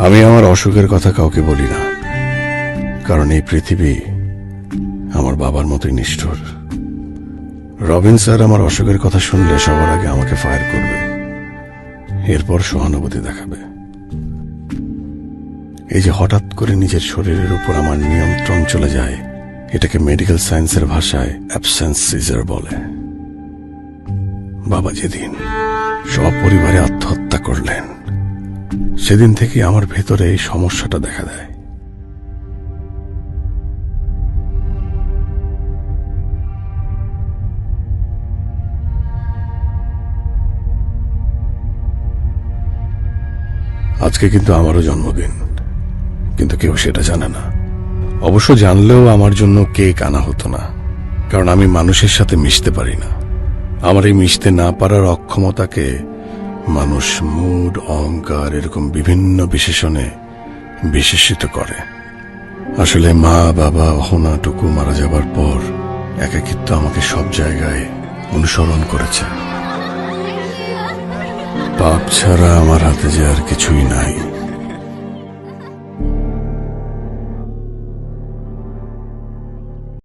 আমি আমার অসুখের কথা কাউকে বলি না, কারণ এই পৃথিবী আমার বাবার মতোই নিষ্ঠুর। রবিন স্যার আমার অসুখের কথা শুনলে সবার আগে আমাকে ফায়ার করবে, এরপর সহানুভূতি দেখাবে। এই যে হঠাৎ করে নিজের শরীরের উপর আমার নিয়ন্ত্রণ চলে যায়, এটাকে মেডিকেল সায়েন্সের ভাষায় অ্যাবসেন্স সিজার বলে। বাবা যেদিন সপরিবারে আত্মহত্যা করলেন, সেদিন থেকে আমার ভেতরে এই সমস্যাটা দেখা দেয়। আজকে কিন্তু আমারও জন্মদিন, কিন্তু কেউ সেটা জানে না। অবশ্য জানলেও আমার জন্য কেক আনা হতো না, কারণ আমি মানুষের সাথে মিশতে পারি না। আমার এই মিশতে না পারার অক্ষমতাকে মানুষ মুড, অহংকার এরকম বিভিন্ন বিশেষণে বিশেষিত করে। আসলে মা বাবা অহনাটুকু মারা যাবার পর একাকিত্ব আমাকে সব জায়গায় অনুসরণ করেছে। পাপ ছাড়া আমার হাতে যে আর কিছুই নাই।